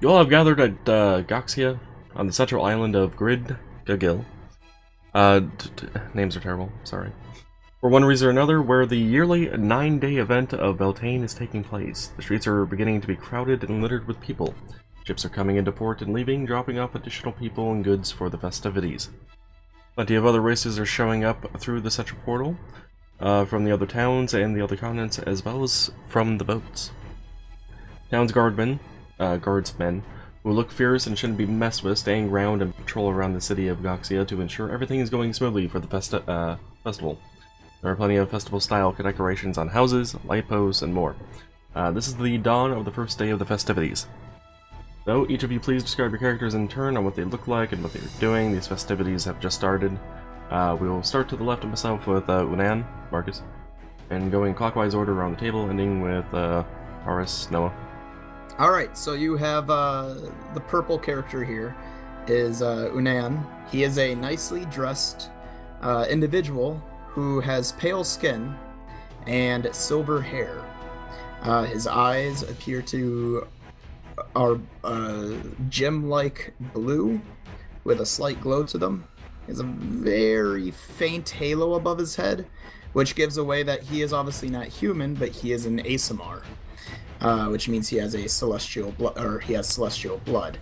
You all have gathered at Goxia on the central island of Grid Gagil. Names are terrible, sorry. For one reason or another, where the yearly 9-day event of Beltane is taking place. The streets are beginning to be crowded and littered with people. Ships are coming into port and leaving, dropping off additional people and goods for the festivities. Plenty of other races are showing up through the central portal, from the other towns and the other continents, as well as from the boats. Town's guardsmen, who look fierce and shouldn't be messed with, staying around and patrol around the city of Goxia to ensure everything is going smoothly for the festival. There are plenty of festival-style decorations on houses, light posts, and more. This is the dawn of the first day of the festivities. So, each of you please describe your characters in turn on what they look like and what they're doing. These festivities have just started. We will start to the left of myself with Unan, Marcus, and going clockwise order around the table, ending with Horace, Noah. Alright, so you have the purple character here is Unan. He is a nicely dressed individual who has pale skin and silver hair. His eyes appear to are gem-like blue with a slight glow to them. He has a very faint halo above his head, which gives away that he is obviously not human, but he is an Asamar, which means he has a celestial blood, or he has celestial blood.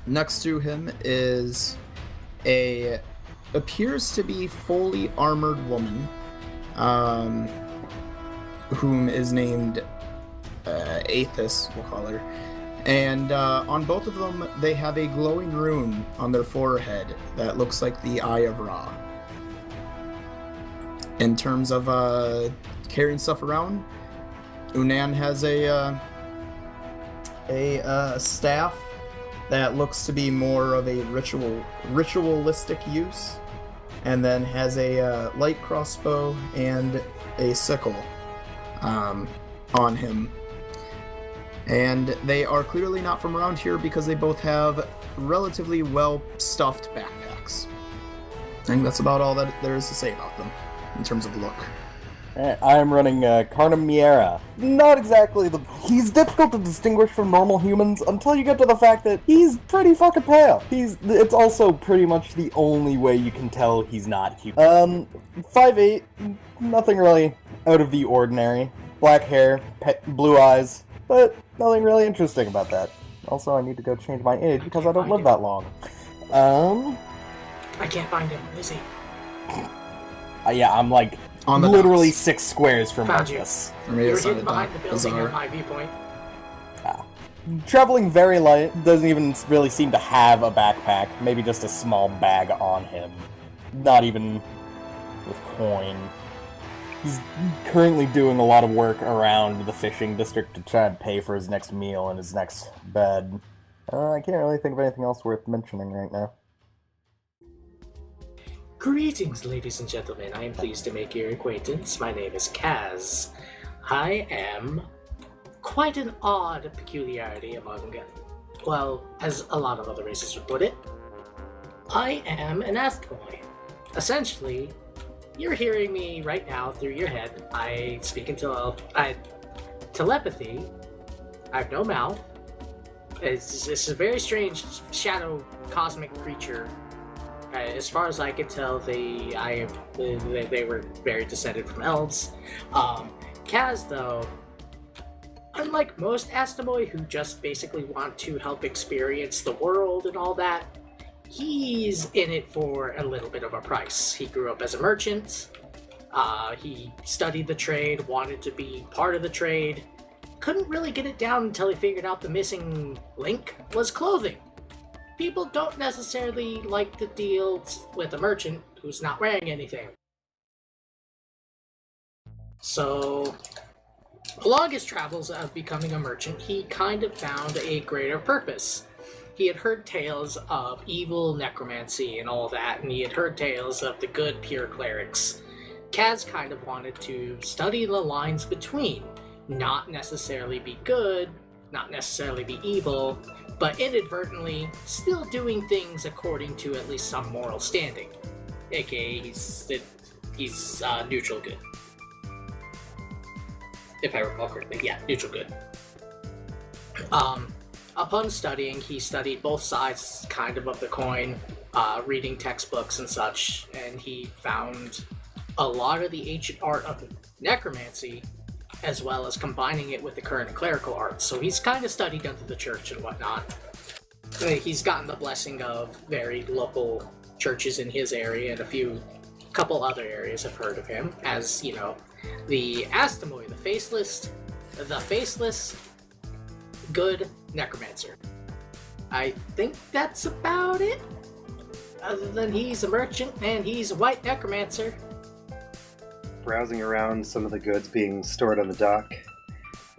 Next to him is appears to be fully armored woman, whom is named Athis, we'll call her. And on both of them, they have a glowing rune on their forehead that looks like the Eye of Ra. In terms of carrying stuff around, Unan has a staff that looks to be more of a ritualistic use, and then has a light crossbow and a sickle on him. And they are clearly not from around here because they both have relatively well-stuffed backpacks. I think that's about all that there is to say about them in terms of look. I am running Carnamiera. Not exactly he's difficult to distinguish from normal humans until you get to the fact that he's pretty fucking pale. It's also pretty much the only way you can tell he's not human. 5'8", nothing really out of the ordinary. Black hair, blue eyes, but nothing really interesting about that. Also, I need to go change my age because I don't live that long. I can't find him. Where is he? Yeah, I'm like on literally 6 squares from Marcus. You're hidden behind the building at my viewpoint. Traveling very light, doesn't even really seem to have a backpack, maybe just a small bag on him. Not even with coin. He's currently doing a lot of work around the fishing district to try and pay for his next meal and his next bed. I can't really think of anything else worth mentioning right now. Greetings, ladies and gentlemen. I am pleased to make your acquaintance. My name is Kaz. I am quite an odd peculiarity among, well, as a lot of other races would put it. I am an Asthboy. Essentially, you're hearing me right now through your head. I speak into telepathy. I have no mouth. It's a very strange shadow cosmic creature. As far as I can tell, they were very descended from elves. Kaz, though, unlike most Asthboy who just basically want to help experience the world and all that, he's in it for a little bit of a price. He grew up as a merchant. He studied the trade, wanted to be part of the trade. Couldn't really get it down until he figured out the missing link was clothing. People don't necessarily like to deal with a merchant who's not wearing anything. So, along his travels of becoming a merchant, he kind of found a greater purpose. He had heard tales of evil necromancy and all that, and he had heard tales of the good, pure clerics. Kaz kind of wanted to study the lines between, not necessarily be good, not necessarily be evil, but inadvertently still doing things according to at least some moral standing. AKA, he's neutral good. If I recall correctly, yeah, neutral good. Upon studying, he studied both sides kind of the coin, reading textbooks and such, and he found a lot of the ancient art of necromancy, as well as combining it with the current clerical arts. So he's kind of studied under the church and whatnot. He's gotten the blessing of very local churches in his area, and couple other areas have heard of him as, you know, the Astamoy, the faceless, good necromancer. I think that's about it. Other than he's a merchant and he's a white necromancer. Browsing around some of the goods being stored on the dock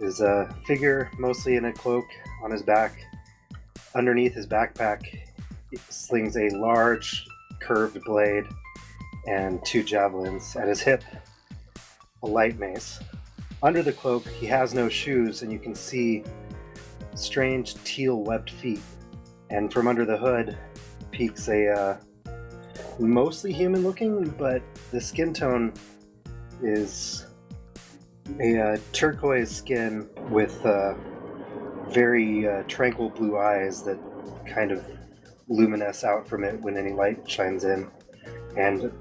is a figure mostly in a cloak on his back. Underneath his backpack slings a large curved blade and 2 javelins. At his hip, a light mace. Under the cloak, he has no shoes, and you can see strange teal-webbed feet. And from under the hood peeks a mostly human-looking, but the skin tone is a turquoise skin with very tranquil blue eyes that kind of luminesce out from it when any light shines in, and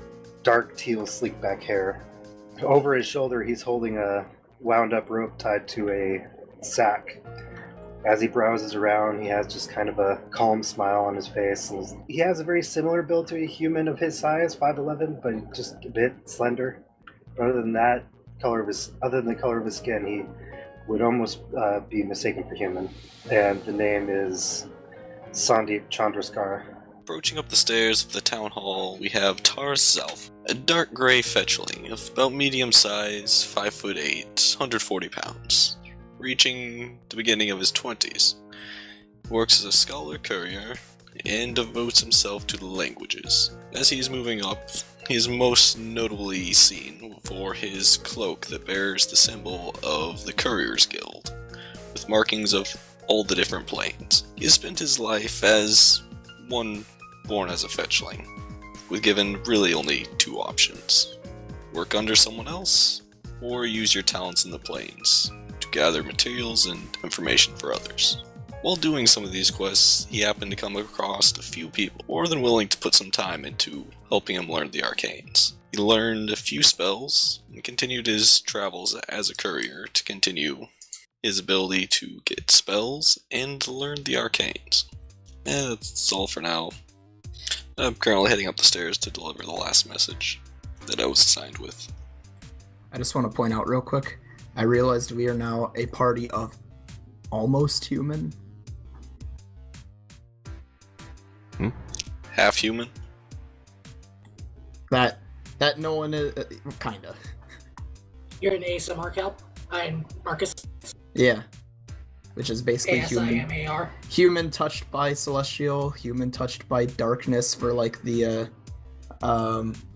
dark teal sleek back hair. Over his shoulder, he's holding a wound up rope tied to a sack. As he browses around, he has just kind of a calm smile on his face. And he has a very similar build to a human of his size, 5'11", but just a bit slender. But other than the color of his skin, he would almost be mistaken for human. And the name is Sandeep Chandraskar. Approaching up the stairs of the town hall, we have Tar's Self, a dark grey fetchling of about medium size, 5'8", 140 pounds, reaching the beginning of his 20s. He works as a scholar courier and devotes himself to the languages. As he is moving up, he is most notably seen for his cloak that bears the symbol of the Couriers Guild, with markings of all the different planes. He has spent his life as one born as a fetchling, with given really only 2 options: work under someone else, or use your talents in the planes to gather materials and information for others. While doing some of these quests, he happened to come across a few people more than willing to put some time into helping him learn the arcanes. He learned a few spells and continued his travels as a courier to continue his ability to get spells and learn the arcanes. And that's all for now. I'm currently heading up the stairs to deliver the last message that I was assigned with. I just want to point out real quick, I realized we are now a party of almost human. Half human? That no one is, kinda. You're an ASMR Cal? I'm Marcus. Yeah. Which is basically human. ASIMAR. Human touched by celestial, human touched by darkness for like the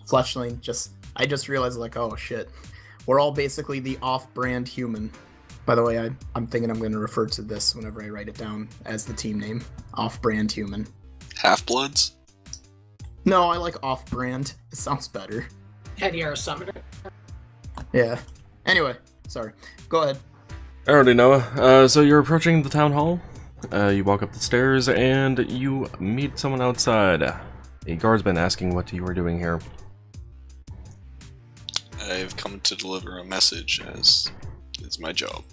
fleshling. I just realized like, oh shit. We're all basically the off-brand human. By the way, I'm thinking I'm going to refer to this whenever I write it down as the team name. Off-brand human. Half-bloods? No, I like off-brand. It sounds better. And you're a summoner? Yeah. Anyway, sorry. Go ahead. Alrighty, Noah. So you're approaching the town hall. You walk up the stairs and you meet someone outside. A guardsman asking what you are doing here. I've come to deliver a message, as it's my job.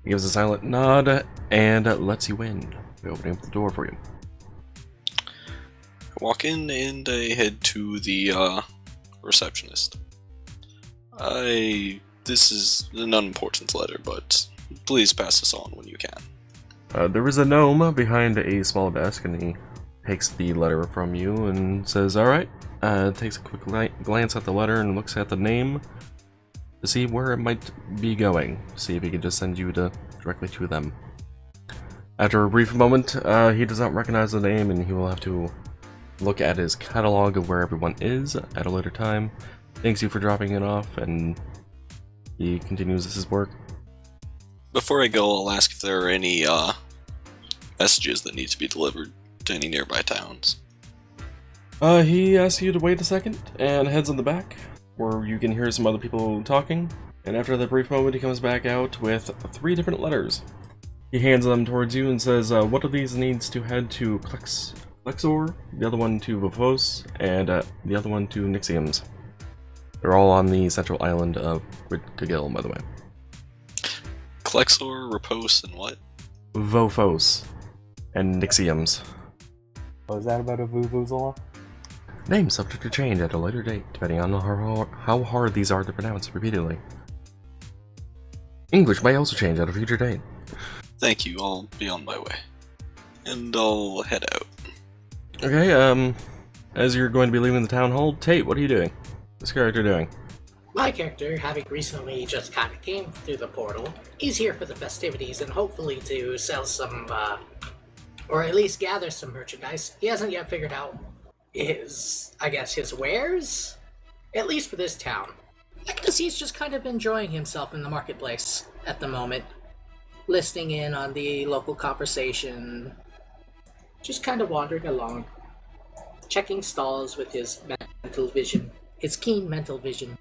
He gives a silent nod and lets you in, opening up the door for you. I walk in and I head to the receptionist. This is an unimportant letter, but please pass this on when you can. There is a gnome behind a small desk, and he takes the letter from you and says, alright. Takes a quick glance at the letter and looks at the name to see where it might be going. See if he can just send you directly to them. After a brief moment, he does not recognize the name, and he will have to look at his catalog of where everyone is at a later time. Thanks you for dropping it off, and he continues his work. Before I go, I'll ask if there are any messages that need to be delivered to any nearby towns. He asks you to wait a second and heads in the back, where you can hear some other people talking. And after that brief moment, he comes back out with 3 different letters. He hands them towards you and says, one of these needs to head to Plexor, the other one to Vovos, and the other one to Nixiums. They're all on the central island of Kagil, by the way. Klexor, Repose, and what? Vovos and Nixiums. What was that about a Vuvuzela? Name subject to change at a later date, depending on how hard these are to pronounce repeatedly. English may also change at a future date. Thank you, I'll be on my way. And I'll head out. Okay, as you're going to be leaving the town hall, Tate, what are you doing? What's your character doing? My character, having recently just kind of came through the portal, is here for the festivities and hopefully to sell some, or at least gather some merchandise. He hasn't yet figured out his wares, at least for this town. I guess he's just kind of enjoying himself in the marketplace at the moment, listening in on the local conversation, just kind of wandering along, checking stalls with his mental vision, his keen mental vision.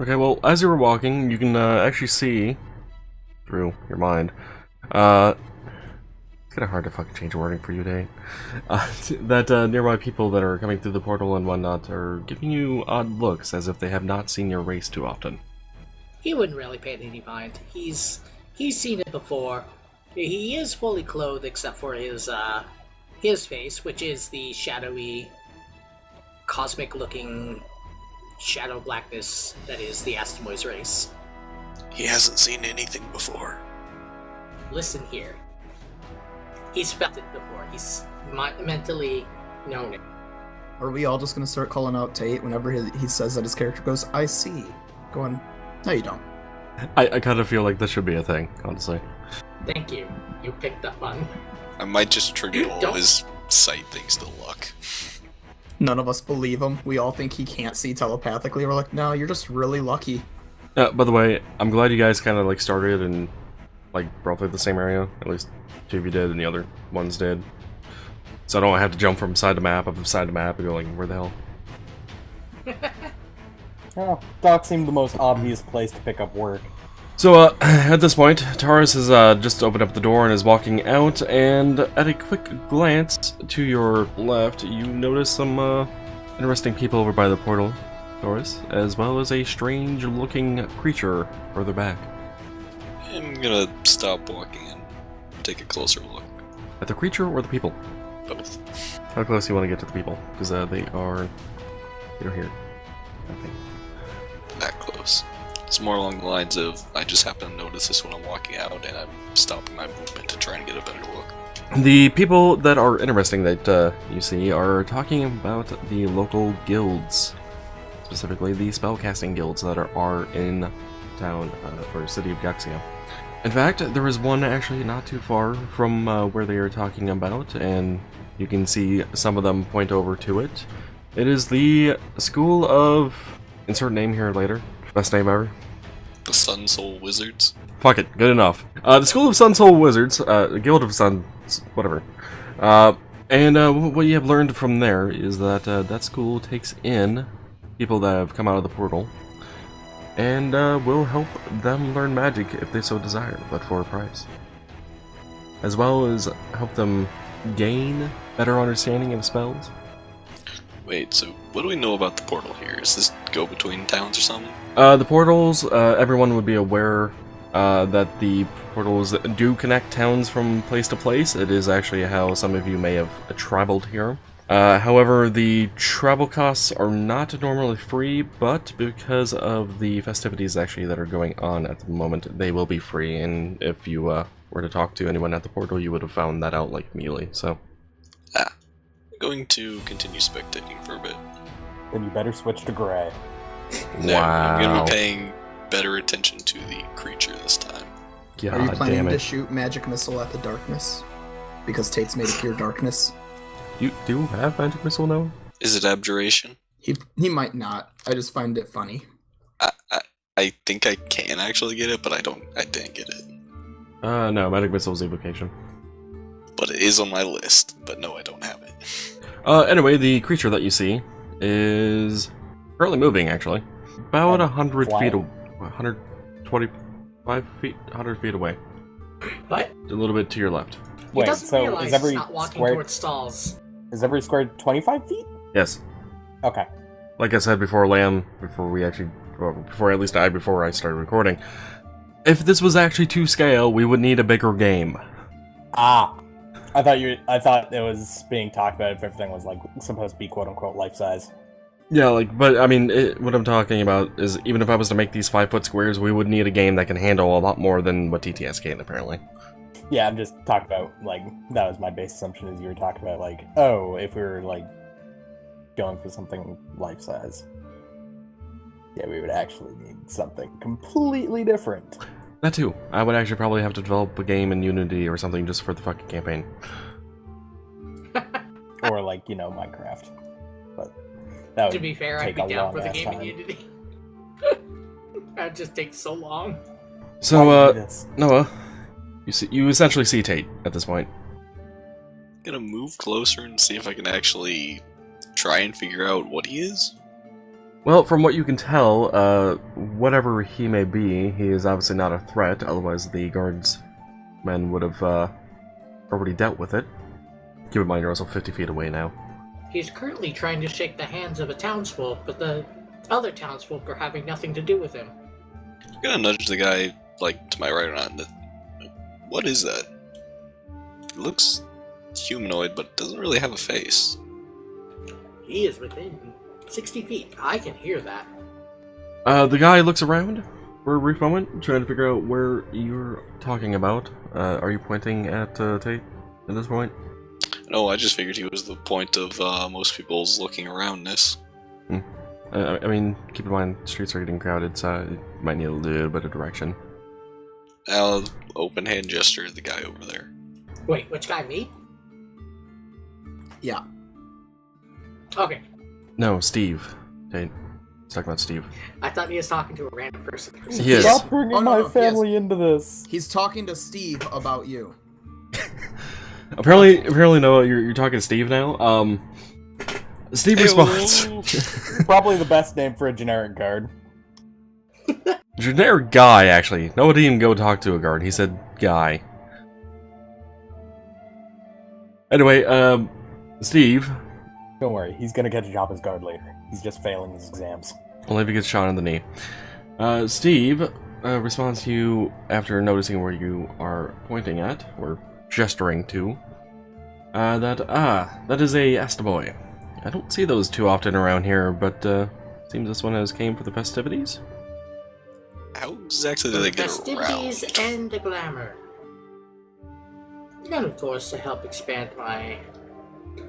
Okay, well, as you were walking, you can actually see, through your mind, it's kind of hard to fucking change wording for you, Dave, that nearby people that are coming through the portal and whatnot are giving you odd looks as if they have not seen your race too often. He wouldn't really pay it any mind. He's seen it before. He is fully clothed except for his face, which is the shadowy, cosmic-looking shadow blackness that is the Astimoy's race. He hasn't seen anything before. Listen here. He's felt it before. He's mentally known it. Are we all just gonna start calling out Tate whenever he says that his character goes, I see? Going, no you don't. I kind of feel like this should be a thing, honestly. Thank you. You picked up on. I might just attribute all Don't- his sight things to luck. None of us believe him. We all think he can't see telepathically. We're like, no, you're just really lucky. By the way, I'm glad you guys kind of like started in like roughly the same area. At least two of you did, and the other ones did. So I don't have to jump from side to map up to side to map and go like, where the hell? Oh, Dock seemed the most obvious place to pick up work. So at this point, Taurus has just opened up the door and is walking out, and at a quick glance to your left, you notice some interesting people over by the portal, Taurus, as well as a strange-looking creature further back. I'm gonna stop walking and take a closer look. At the creature or the people? Both. How close do you want to get to the people? Because they are here. I think. That close. It's more along the lines of, I just happen to notice this when I'm walking out, and I'm stopping my movement to try and get a better look. The people that are interesting that you see are talking about the local guilds. Specifically, the spellcasting guilds that are in town, or city of Gaxia. In fact, there is one actually not too far from where they are talking about, and you can see some of them point over to it. It is the School of... insert name here later. Best name ever. The Sun Soul Wizards? Fuck it, good enough. The School of Sun Soul Wizards, Guild of Sun... whatever. And what you have learned from there is that that school takes in people that have come out of the portal, and will help them learn magic if they so desire, but for a price. As well as help them gain better understanding of spells. Wait, so what do we know about the portal here? Is this go between towns or something? The portals, everyone would be aware that the portals do connect towns from place to place. It is actually how some of you may have traveled here. However, the travel costs are not normally free, but because of the festivities actually that are going on at the moment, they will be free, and if you were to talk to anyone at the portal, you would have found that out like immediately, so... I'm going to continue spectating for a bit. Then you better switch to gray. No, I'm going to Wow. be paying better attention to the creature this time. God Are you planning damn to it. shoot magic missile at the darkness? Because Tate's made of pure darkness. You do have magic missile now? Is it abjuration? He might not. I just find it funny. I think I can actually get it, but I didn't get it. No, magic missile is evocation. But it is on my list, but no, I don't have it. Anyway, the creature that you see is currently moving, actually. About 100 feet, Flying. 125 feet, 100 feet away. What? A little bit to your left. He Wait, doesn't so realize is he's every not walking square towards stalls. 25 feet? Yes. Okay. Like I said before, Lamb, before at least before I started recording, if this was actually to scale, we would need a bigger game. Ah. I thought it was being talked about if everything was like supposed to be quote unquote life size. Yeah, but I mean, what I'm talking about is even if I was to make these 5-foot squares, we would need a game that can handle a lot more than what TTS can, apparently. Yeah, I'm just talking about, like, that was my base assumption is you were talking about, like, oh, if we were, like, going for something life-size. Yeah, we would actually need something completely different. That too. I would actually probably have to develop a game in Unity or something just for the fucking campaign. Or, like, Minecraft. But that would To be fair, I'd take be a down for the long-ass game in time. Unity. That'd just take so long. So, Yes. Noah, you essentially see Tate at this point. Gonna move closer and see if I can actually try and figure out what he is. Well, from what you can tell, whatever he may be, he is obviously not a threat, otherwise the guardsmen would have already dealt with it. Keep in mind you're also 50 feet away now. He's currently trying to shake the hands of a townsfolk, but the other townsfolk are having nothing to do with him. I'm gonna nudge the guy, like, to my right or not. What is that? It looks humanoid, but doesn't really have a face. He is within 60 feet. I can hear that. The guy looks around for a brief moment, trying to figure out where you're talking about. Are you pointing at Tate at this point? No, I just figured he was the point of most people's looking aroundness. I mean, keep in mind, streets are getting crowded, so you might need a little bit of direction. I'll open hand gesture to the guy over there. Wait, which guy, me? Yeah. Okay. No, Steve. Tate. He's talking about Steve. I thought he was talking to a random person. He is. Stop bringing Oh, no, my no, family into this. He's talking to Steve about you. Apparently, Noah, you're talking to Steve now. Steve responds. Probably the best name for a generic guard. Generic guy, actually. Noah didn't even go talk to a guard. He said guy. Anyway, Steve. Don't worry, he's gonna get a job as guard later. He's just failing his exams. Only if he gets shot in the knee. Steve responds to you after noticing where you are pointing at, or gesturing to. That is a Astaboy. I don't see those too often around here, but seems this one has came for the festivities. How exactly do they get Festivities around? and the glamour. And of course, to help expand my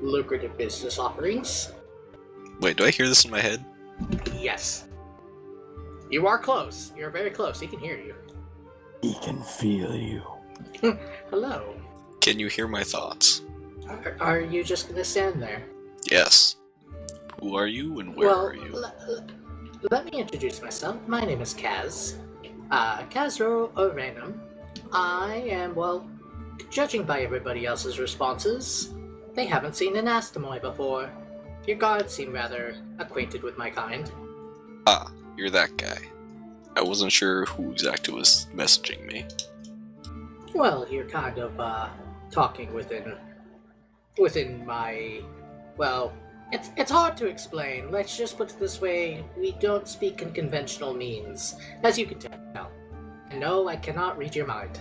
lucrative business offerings. Wait, do I hear this in my head? Yes. You are close. You're very close. He can hear you. He can feel you. Hello. Can you hear my thoughts? Are you just gonna stand there? Yes. Who are you and where well, are you? Let me introduce myself. My name is Kaz. Kazro Orenum. I am, well, judging by everybody else's responses, they haven't seen an Astamoy before. Your guards seem rather acquainted with my kind. Ah, you're that guy. I wasn't sure who exactly was messaging me. Well, you're kind of, talking within my... Well, it's hard to explain. Let's just put it this way. We don't speak in conventional means, as you can tell. And no, I cannot read your mind.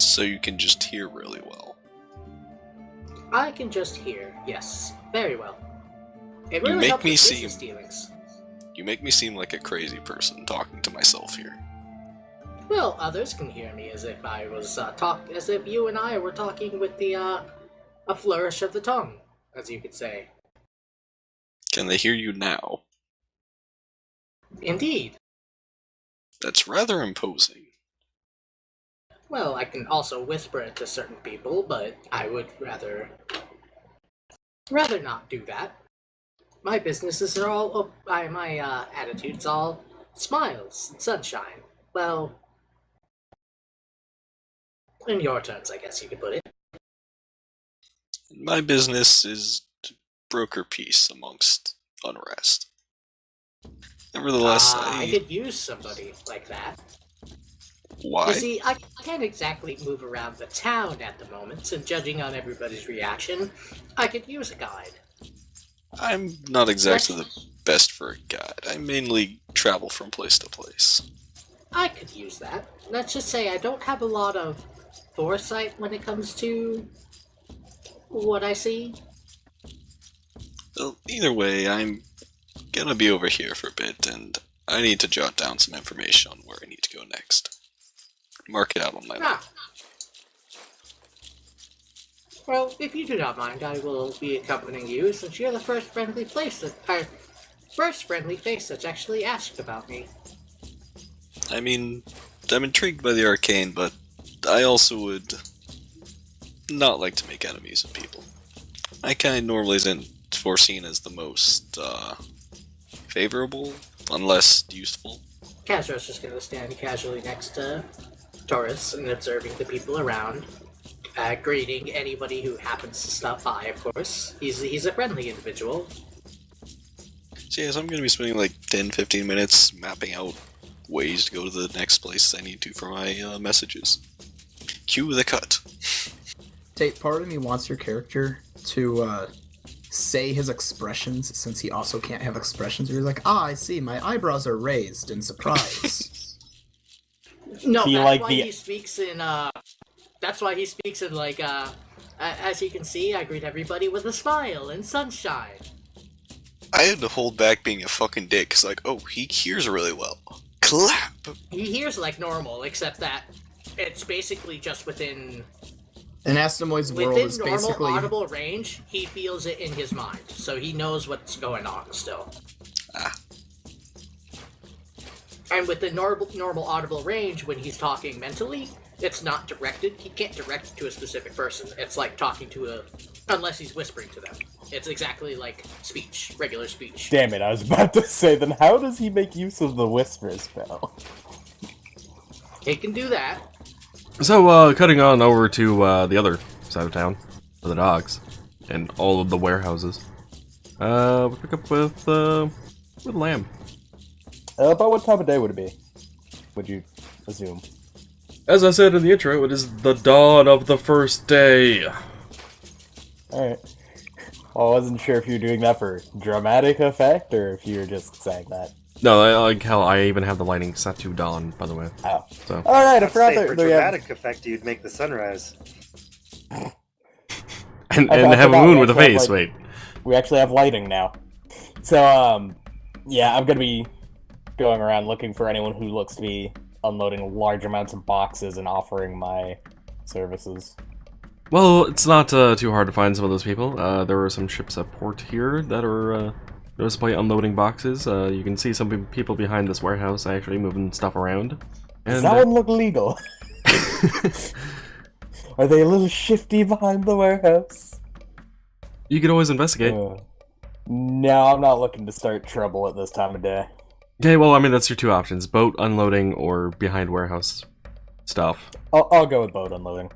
So you can just hear really well. I can just hear, yes. Very well. It You really make helps me with seem- business dealings. You make me seem like a crazy person talking to myself here. Well, others can hear me as if I was as if you and I were talking with the a flourish of the tongue, as you could say. Can they hear you now? Indeed. That's rather imposing. Well, I can also whisper it to certain people, but I would rather not do that. My businesses are all my attitude's all smiles and sunshine. Well, in your terms, I guess you could put it. My business is to broker peace amongst unrest. Nevertheless, I could use somebody like that. Why? You see, I can't exactly move around the town at the moment, and judging on everybody's reaction, I could use a guide. I'm not exactly the best for a guide. I mainly travel from place to place. I could use that. Let's just say I don't have a lot of foresight when it comes to what I see. Well, either way, I'm gonna be over here for a bit, and I need to jot down some information on where I need to go next. Mark it out on my map. Well, if you do not mind, I will be accompanying you, since you're the first friendly face that's actually asked about me. I mean, I'm intrigued by the arcane, but I also would not like to make enemies of people. My kind normally isn't foreseen as the most, favorable, unless useful. Kazro's just gonna stand casually next to Taurus and observing the people around. Greeting anybody who happens to stop by, of course. He's a friendly individual. So yes, I'm going to be spending like 10-15 minutes mapping out ways to go to the next place I need to for my messages. Cue the cut. Tate, part of me wants your character to say his expressions, since he also can't have expressions where you're like, I see, my eyebrows are raised in surprise. No, Be that's like why the- he speaks in, that's why he speaks in, like, as you can see, I greet everybody with a smile and sunshine. I had to hold back being a fucking dick, because like, oh, he hears really well. Clap! He hears like normal, except that it's basically just within And Astemoid's world is normal basically... audible range. He feels it in his mind, so he knows what's going on still. Ah. And with the normal audible range, when he's talking mentally, it's not directed. He can't direct it to a specific person. It's like talking to unless he's whispering to them. It's exactly like speech, regular speech. Damn it, I was about to say, then how does he make use of the whisper spell? He can do that. So, cutting on over to the other side of town, for the dogs, and all of the warehouses. We pick up with Lamb. About what time of day would it be? Would you assume? As I said in the intro, it is the dawn of the first day. Alright. Well, I wasn't sure if you were doing that for dramatic effect, or if you were just saying that. No, like hell, I even have the lighting set to dawn, by the way. Oh. So. Alright, I forgot Say, that for we have... dramatic effect, you'd make the sunrise. And I have a forgot moon we with a actually have, face, like- wait. We actually have lighting now. So, yeah, I'm gonna be going around looking for anyone who looks to be unloading large amounts of boxes and offering my services. Well, it's not too hard to find some of those people. There are some ships at port here that are noticeably unloading boxes. You can see some people behind this warehouse actually moving stuff around. Does And, that one look legal? Are they a little shifty behind the warehouse? you could always investigate. No, I'm not looking to start trouble at this time of day. Okay, well, I mean, that's your two options. Boat unloading or behind warehouse stuff. I'll go with boat unloading.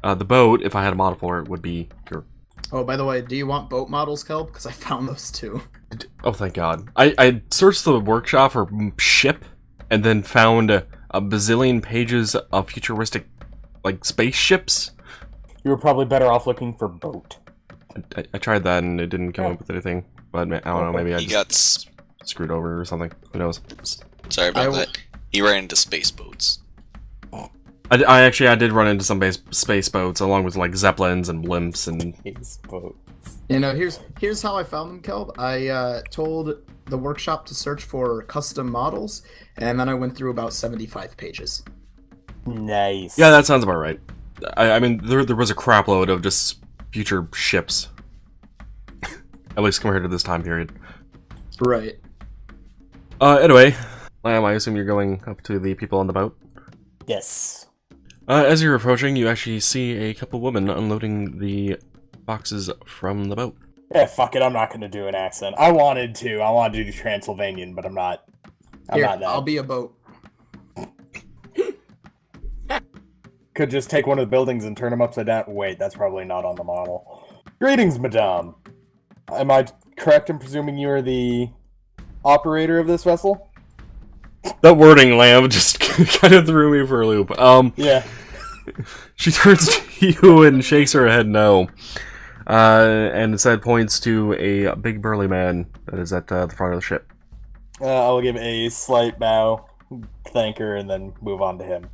The boat, if I had a model for it, would be your... Oh, by the way, do you want boat models, Kelp? Because I found those too. Oh, thank God. I searched the workshop for ship, and then found a bazillion pages of futuristic, like, spaceships. You were probably better off looking for boat. I tried that, and it didn't come up with anything. But I don't know, maybe I He just got... screwed over or something. Who knows? Sorry about that. He ran into space boats. I did run into some space boats, along with, like, zeppelins and blimps and... These boats. You know, here's how I found them, Kelp. I told the workshop to search for custom models, and then I went through about 75 pages. Nice. Yeah, that sounds about right. I mean, there was a crapload of just future ships. At least compared to this time period. Right. Anyway, Lamb, I assume you're going up to the people on the boat? Yes. As you're approaching, you actually see a couple women unloading the boxes from the boat. Yeah, fuck it, I'm not gonna do an accent. I wanted to do Transylvanian, but I'm not. I'm Here, not that. I'll be a boat. Could just take one of the buildings and turn them upside down. Wait, that's probably not on the model. Greetings, madame. Am I correct in presuming you are the operator of this vessel? That wording, Lamb, just kind of threw me for a loop. Yeah. She turns to you and shakes her head no. And instead points to a big burly man that is at the front of the ship. I'll give a slight bow, thank her, and then move on to him.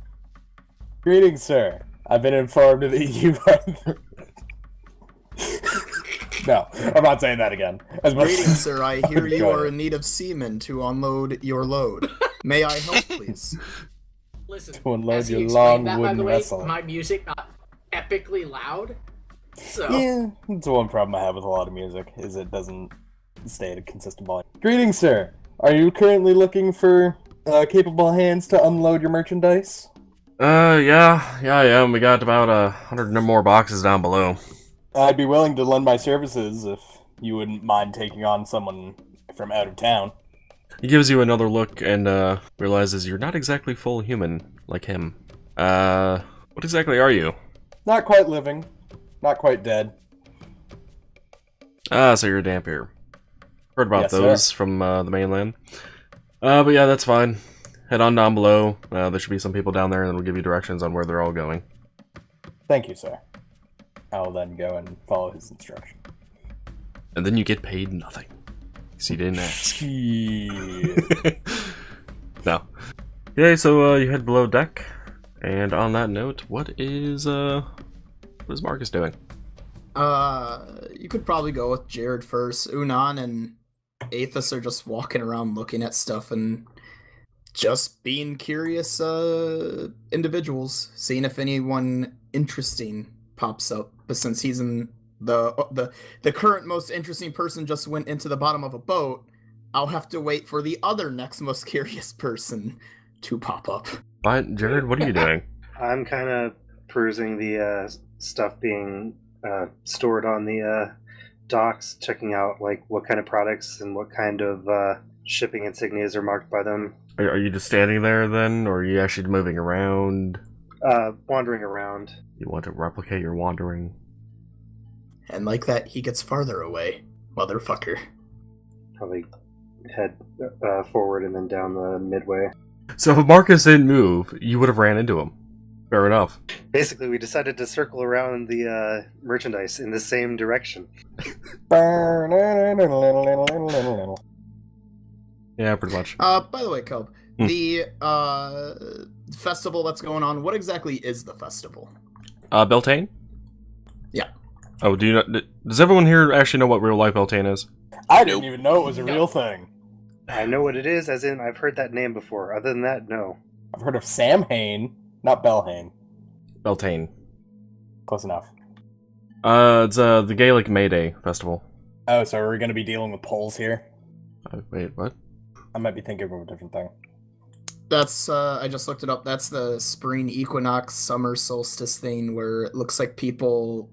Greetings, sir. I've been informed that you are... No, I'm not saying that again. Greetings, sir. I hear you are in need of seamen to unload your load. May I help, please? Listen, To unload as he your explained long that, by wooden the way, vessel. my music got epically loud. So Yeah, that's one problem I have with a lot of music, is it doesn't stay at a consistent volume. Greetings, sir. Are you currently looking for capable hands to unload your merchandise? Yeah, I am. We got about 100 more boxes down below. I'd be willing to lend my services if you wouldn't mind taking on someone from out of town. He gives you another look and realizes you're not exactly full human like him. What exactly are you? Not quite living, not quite dead. So you're a Dampier. Heard about Yes, those sir. from the mainland. But yeah, that's fine. Head on down below. There should be some people down there, and we'll give you directions on where they're all going. Thank you, sir. I'll then go and follow his instruction. And then you get paid nothing. Because you didn't ask. No. Okay, so you head below deck. And on that note, what is Marcus doing? You could probably go with Jared first. Unan and Aethys are just walking around looking at stuff and just being curious individuals, seeing if anyone interesting pops up. But since he's in the current most interesting person just went into the bottom of a boat, I'll have to wait for the other next most curious person to pop up. Fine, Jared, what are you doing? I'm kind of perusing the stuff being stored on the docks, checking out like what kind of products and what kind of shipping insignias are marked by them. Are you just standing there then, or are you actually moving around? Wandering around. You want to replicate your wandering? And like that, he gets farther away. Motherfucker. Probably head forward and then down the midway. So if Marcus didn't move, you would have ran into him. Fair enough. Basically, we decided to circle around the merchandise in the same direction. Yeah, pretty much. By the way, Kelp, the festival that's going on, what exactly is the festival? Beltane? Yeah. Oh, do you know? Does everyone here actually know what real life Beltane is? I didn't even know it was a real thing. I know what it is, as in I've heard that name before. Other than that, no. I've heard of Samhain, not Belhain. Beltane. Close enough. It's the Gaelic May Day festival. Oh, so are we going to be dealing with poles here? Wait, what? I might be thinking of a different thing. That's, I just looked it up. That's the spring equinox, summer solstice thing where it looks like people...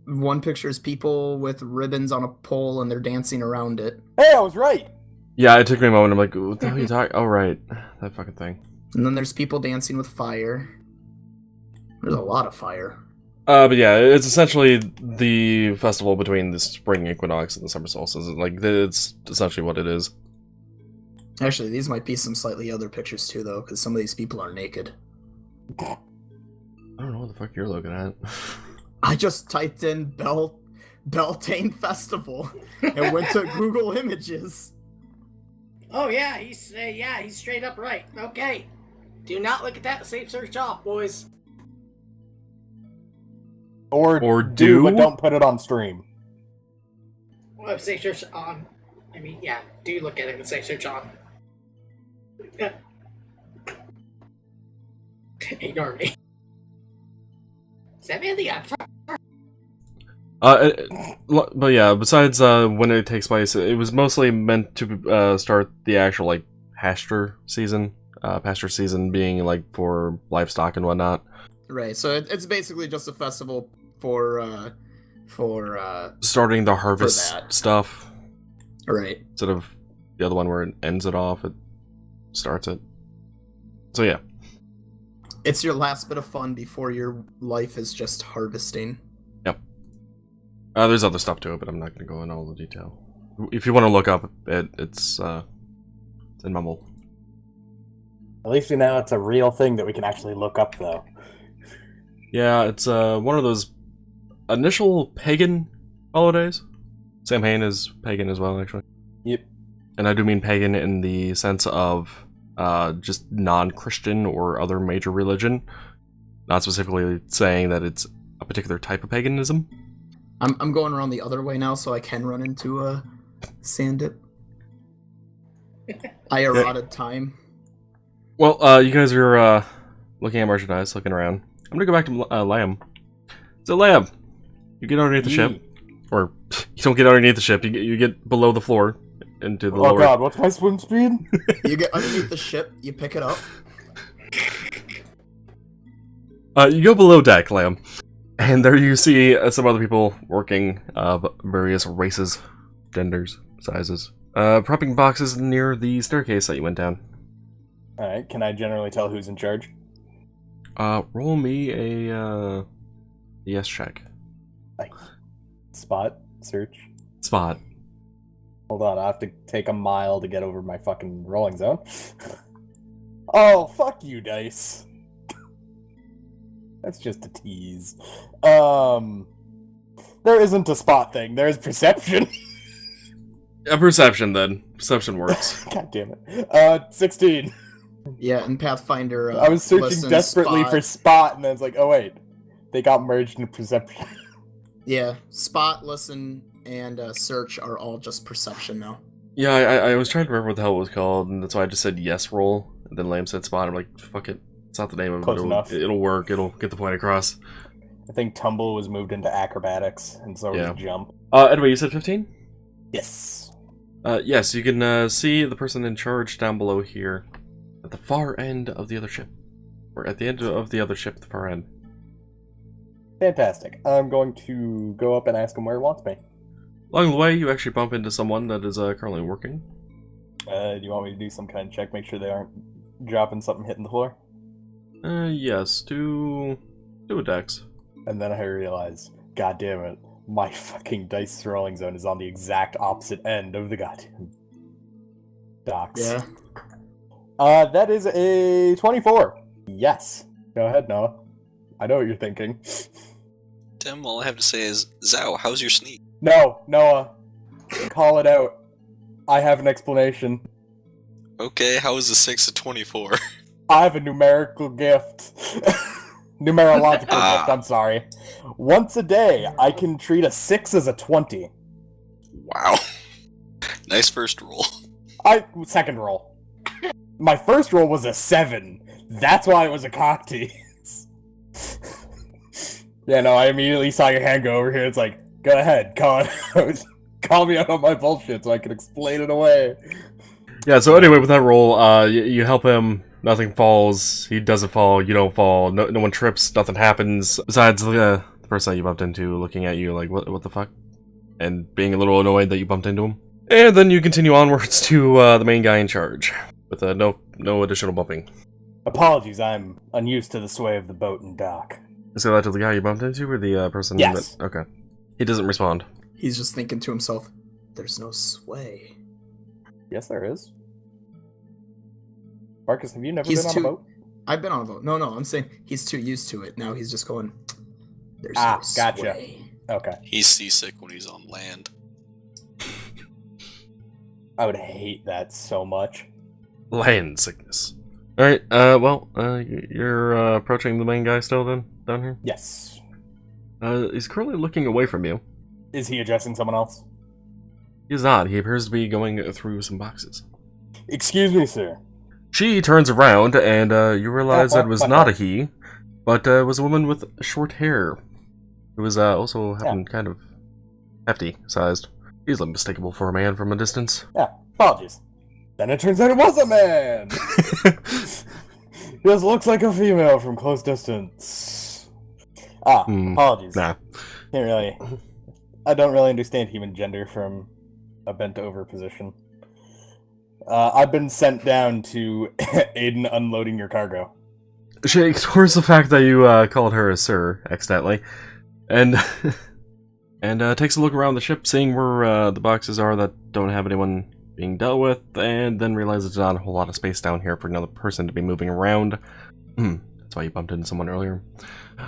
One picture is people with ribbons on a pole and they're dancing around it. Hey, I was right! Yeah, it took me a moment. I'm like, what the hell are you talking? Oh, right. That fucking thing. And then there's people dancing with fire. There's a lot of fire. But yeah, it's essentially the festival between the spring equinox and the summer solstice. Like, it's essentially what it is. Actually, these might be some slightly other pictures too, though, because some of these people are naked. I don't know what the fuck you're looking at. I just typed in Beltane Festival and went to Google Images. Oh yeah, he's straight up right. Okay. Do not look at that. Save search off, boys. Or do, but don't put it on stream. Well, save search on. I mean, yeah, do look at it with save search on. Yeah. Ignore me. Is that man the avatar? But yeah, besides when it takes place, it was mostly meant to start the actual like pasture season. Pasture season being like for livestock and whatnot. Right, so it's basically just a festival for starting the harvest that. stuff. Right. Instead of the other one where it ends it off, it starts it. So yeah. It's your last bit of fun before your life is just harvesting. Yep. There's other stuff to it, but I'm not going to go into all the detail. If you want to look up it, it's in Mumble. At least we know it's a real thing that we can actually look up, though. Yeah, it's one of those initial pagan holidays. Samhain is pagan as well, actually. Yep. And I do mean pagan in the sense of just non-Christian or other major religion. Not specifically saying that it's a particular type of paganism. I'm going around the other way now, so I can run into a sand dip. I allotted time. Well, you guys are looking at merchandise, looking around. I'm gonna go back to Lamb. So, Lamb, you get underneath the ship. Or, you don't get underneath the ship, you get below the floor into the lower... Oh god, what's my swim speed? You get underneath the ship, you pick it up. You go below deck, Lamb. And there you see some other people working of various races, genders, sizes. Prepping boxes near the staircase that you went down. Alright, can I generally tell who's in charge? Roll me a, yes check. Nice. Spot? Search? Spot. Hold on, I have to take a mile to get over my fucking rolling zone. Oh, fuck you, dice. That's just a tease. There isn't a spot thing, there's perception. A perception, then. Perception works. God damn it. 16. Yeah, and Pathfinder. I was searching listen, desperately for spot, and then it's like, oh wait, they got merged into perception. Yeah, spot, listen, and search are all just perception now. Yeah, I was trying to remember what the hell it was called, and that's why I just said yes roll, and then Lamb said spot. I'm like, fuck it. It's not the name of Close it. enough. It'll work. It'll get the point across. I think tumble was moved into acrobatics, and so Yeah. was jump. Anyway, you said 15? Yes. Yes, you can see the person in charge down below here at the far end of the other ship. Or at the end of the other ship at the far end. Fantastic. I'm going to go up and ask him where he wants me. Along the way, you actually bump into someone that is currently working. Do you want me to do some kind of check, make sure they aren't dropping something hitting the floor? Yes, do a dex. And then I realize, god damn it, my fucking dice rolling zone is on the exact opposite end of the goddamn docks. Yeah. That is a 24. Yes. Go ahead, Noah. I know what you're thinking. Tim, all I have to say is, Zhao, how's your sneak? No, Noah. Call it out. I have an explanation. Okay, how is a 6 a 24? I have a numerical gift. Numerological gift, I'm sorry. Once a day, I can treat a 6 as a 20. Wow. Nice first roll. Second roll. My first roll was a 7. That's why it was a cock tease. Yeah, no, I immediately saw your hand go over here. It's like, go ahead, call me out on my bullshit so I can explain it away. Yeah, so anyway, with that roll, you help him, nothing falls, he doesn't fall, you don't fall, no one trips, nothing happens, besides the person that you bumped into looking at you like, what the fuck? And being a little annoyed that you bumped into him. And then you continue onwards to the main guy in charge, with no additional bumping. Apologies, I'm unused to the sway of the boat and dock. Is that to the guy you bumped into, or the person Yes. that... Okay. He doesn't respond. He's just thinking to himself, there's no sway. Yes, there is. Marcus, have you never He's been on too- a boat? I've been on a boat. No, I'm saying he's too used to it. Now he's just going, there's Ah, no gotcha. sway. Okay. He's seasick when he's on land. I would hate that so much. Land sickness. Alright, well, you're approaching the main guy still then, down here? Yes. He's currently looking away from you. Is he addressing someone else? He's not, he appears to be going through some boxes. Excuse me, sir. She turns around, and you realize that it was not a he, but was a woman with short hair, who was also having kind of hefty sized. Easily mistakable for a man from a distance. Yeah, apologies. Then it turns out it was a man! This looks like a female from close distance. Apologies. Nah. I don't really understand human gender from a bent over position. I've been sent down to aid in unloading your cargo. She ignores the fact that you called her a sir, accidentally, and takes a look around the ship, seeing where the boxes are that don't have anyone being dealt with, and then realizes there's not a whole lot of space down here for another person to be moving around. That's why you bumped into someone earlier.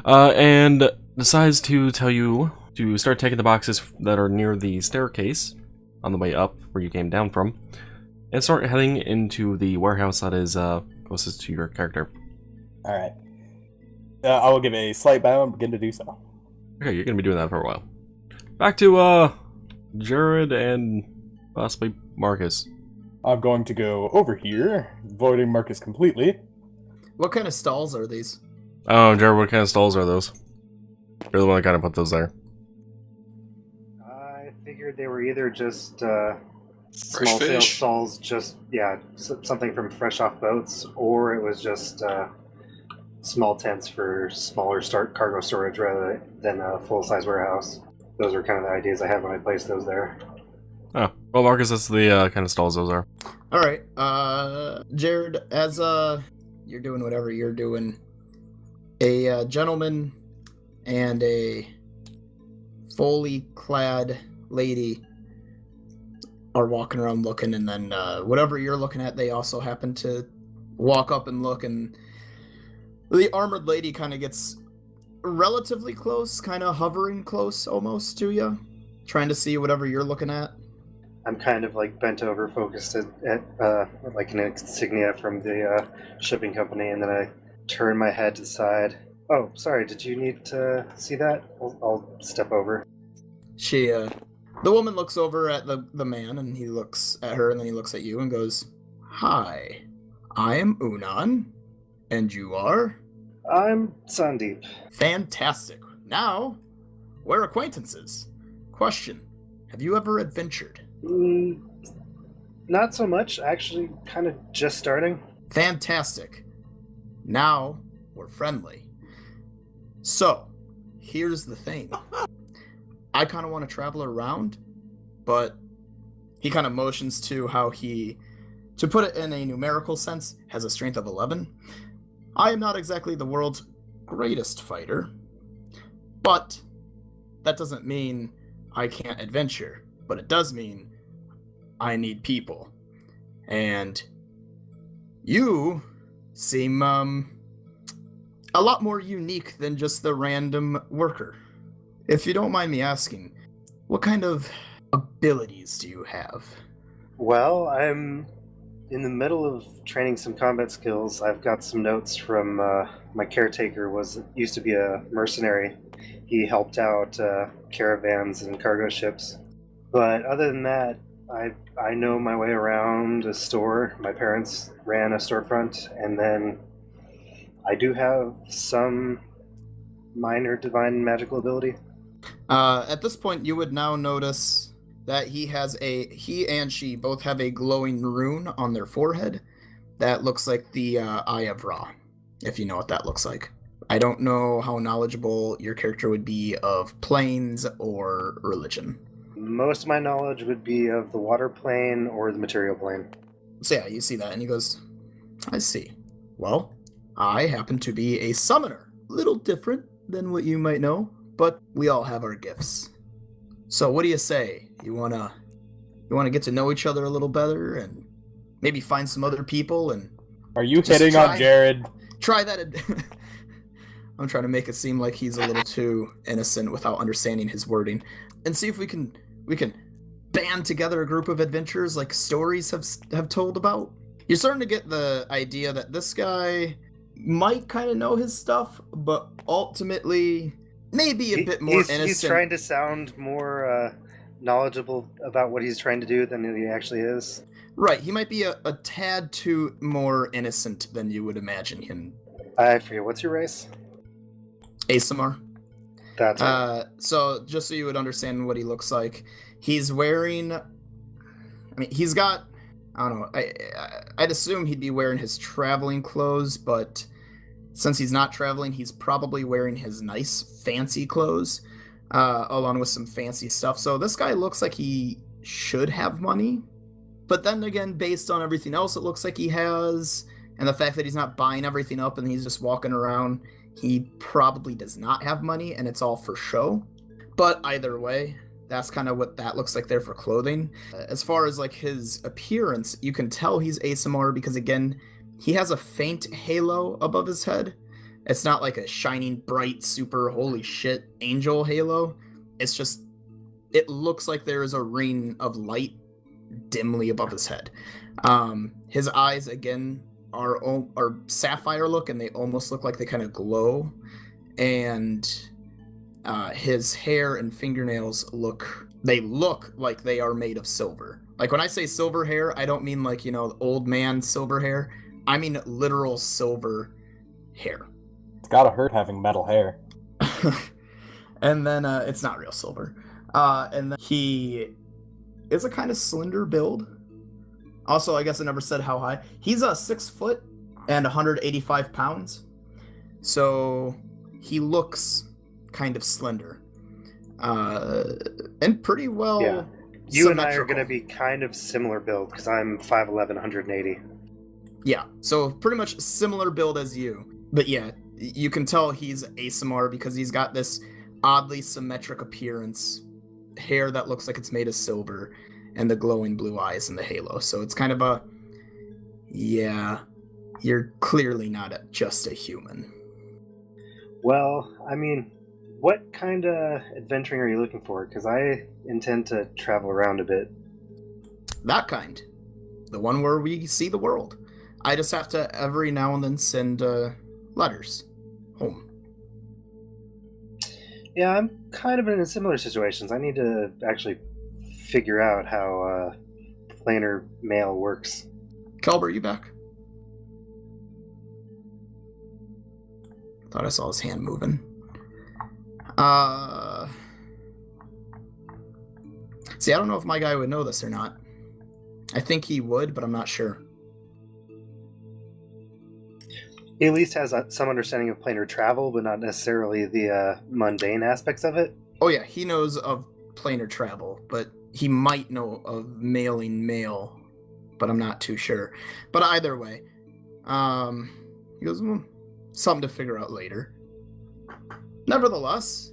And decides to tell you to start taking the boxes that are near the staircase on the way up where you came down from, and start heading into the warehouse that is closest to your character. Alright. I will give a slight bow and begin to do so. Okay, you're gonna be doing that for a while. Back to Jared and possibly Marcus. I'm going to go over here, avoiding Marcus completely. What kind of stalls are these? Oh, Jared, what kind of stalls are those? You're the one that kind of put those there. I figured they were either just Fresh small sale fish. stalls, just something from fresh off boats, or it was just small tents for smaller cargo storage rather than a full-size warehouse. Those were kind of the ideas I had when I placed those there. Oh, well, Marcus, that's the kind of stalls those are. All right, Jared, as you're doing whatever you're doing, a gentleman and a fully clad lady are walking around looking, and then whatever you're looking at, they also happen to walk up and look, and the armored lady kind of gets relatively close, kind of hovering close almost to you, trying to see whatever you're looking at. I'm kind of like bent over, focused at like an insignia from the shipping company, and then I turn my head to the side. Oh, sorry, did you need to see that? I'll step over. She, the woman looks over at the man, and he looks at her, and then he looks at you and goes, "Hi, I am Unan, and you are?" I'm Sandeep. Fantastic. Now, we're acquaintances. Question, have you ever adventured? Not so much, actually, kind of just starting. Fantastic. Now, we're friendly. So, here's the thing. I kind of want to travel around, but he kind of motions to how he, to put it in a numerical sense, has a strength of 11. I am not exactly the world's greatest fighter, but that doesn't mean I can't adventure, but it does mean I need people. And you seem a lot more unique than just the random worker. If you don't mind me asking, what kind of abilities do you have? Well, I'm in the middle of training some combat skills. I've got some notes from my caretaker. Used to be a mercenary. He helped out caravans and cargo ships. But other than that, I know my way around a store. My parents ran a storefront, and then I do have some minor divine magical ability. At this point, you would now notice that he and she both have a glowing rune on their forehead that looks like the Eye of Ra, if you know what that looks like. I don't know how knowledgeable your character would be of planes or religion. Most of my knowledge would be of the water plane or the material plane. So yeah, you see that, and he goes, I see. Well, I happen to be a summoner. Little different than what you might know, but we all have our gifts. So what do you say? You wanna get to know each other a little better, and maybe find some other people, and Are you hitting on Jared? try that. I'm trying to make it seem like he's a little too innocent without understanding his wording, and see if we can band together a group of adventurers like stories have told about. You're starting to get the idea that this guy might kind of know his stuff, but ultimately maybe a bit more innocent. He's trying to sound more knowledgeable about what he's trying to do than he actually is. Right, he might be a tad too more innocent than you would imagine him. I forget, what's your race? Asamar. That's right. So just so you would understand what he looks like, he's wearing, he's got, I don't know, I'd assume he'd be wearing his traveling clothes, but since he's not traveling, he's probably wearing his nice, fancy clothes, along with some fancy stuff. So this guy looks like he should have money, but then again, based on everything else it looks like he has, and the fact that he's not buying everything up and he's just walking around, he probably does not have money, and it's all for show. But either way, that's kind of what that looks like there for clothing. As far as like his appearance, you can tell he's ASMR because again, he has a faint halo above his head. It's not like a shining bright super holy shit angel halo. It's just, it looks like there is a ring of light dimly above his head. His eyes again are sapphire look, and they almost look like they kind of glow. And his hair and fingernails look like they are made of silver. Like when I say silver hair, I don't mean like, old man silver hair. I mean literal silver hair. It's gotta hurt having metal hair. And then it's not real silver. And then he is a kind of slender build. Also, I guess I never said how high. He's 6 foot and 185 pounds. So he looks kind of slender. And pretty well Yeah. You and I are symmetrical. going to be kind of similar build because I'm 5'11", 180. Yeah, so pretty much similar build as you. But yeah, you can tell he's ASMR because he's got this oddly symmetric appearance, hair that looks like it's made of silver, and the glowing blue eyes and the halo. So it's kind of yeah, you're clearly not just a human. Well, I mean, what kind of adventuring are you looking for? Because I intend to travel around a bit. That kind. The one where we see the world. I just have to every now and then send letters home. Yeah, I'm kind of in similar situations. I need to actually figure out how planar mail works. Kelber, you back? Thought I saw his hand moving. See, I don't know if my guy would know this or not. I think he would, but I'm not sure. He at least has some understanding of planar travel, but not necessarily the mundane aspects of it. Oh yeah, he knows of planar travel, but he might know of mailing mail, but I'm not too sure. But either way, he goes, something to figure out later. Nevertheless,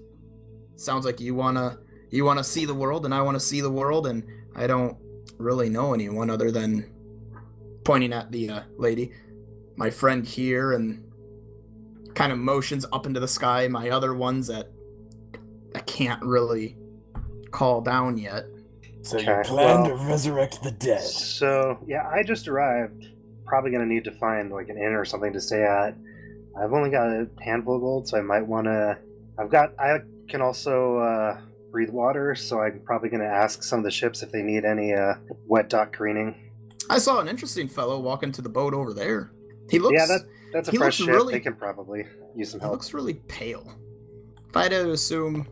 sounds like you wanna see the world, and I wanna see the world, and I don't really know anyone other than pointing at the lady. My friend here, and kind of motions up into the sky. My other ones that I can't really call down yet. So Okay, you plan to well, resurrect the dead. So, yeah, I just arrived. Probably going to need to find like an inn or something to stay at. I've only got a handful of gold, so I might want to... I can also breathe water, so I'm probably going to ask some of the ships if they need any wet dock greening. I saw an interesting fellow walk into the boat over there. He looks... Yeah, that's a he fresh looks ship. really- They can probably use some He help. looks really pale. If I had to assume,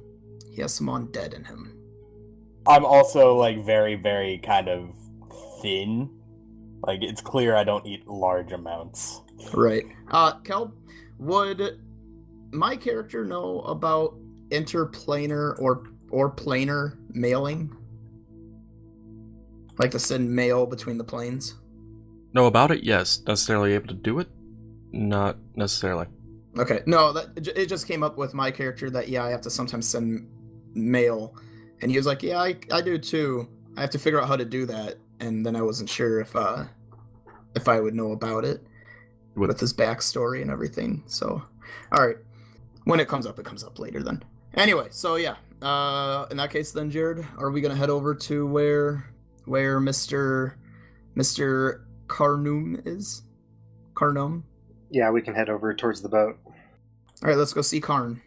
he has some undead in him. I'm also like very, very kind of thin. Like it's clear I don't eat large amounts. Right. Kelb, would my character know about interplanar or planar mailing? Like to send mail between the planes? Know about it? Yes. Necessarily able to do it? Not necessarily. Okay, no, it just came up with my character that, yeah, I have to sometimes send mail. And he was like, yeah, I do too. I have to figure out how to do that. And then I wasn't sure if I would know about it with his backstory and everything. So, all right. When it comes up later then. Anyway, so yeah. In that case then, Jared, are we going to head over to where Mr. Carnum is? Carnum? Yeah, we can head over towards the boat. All right, let's go see Karn.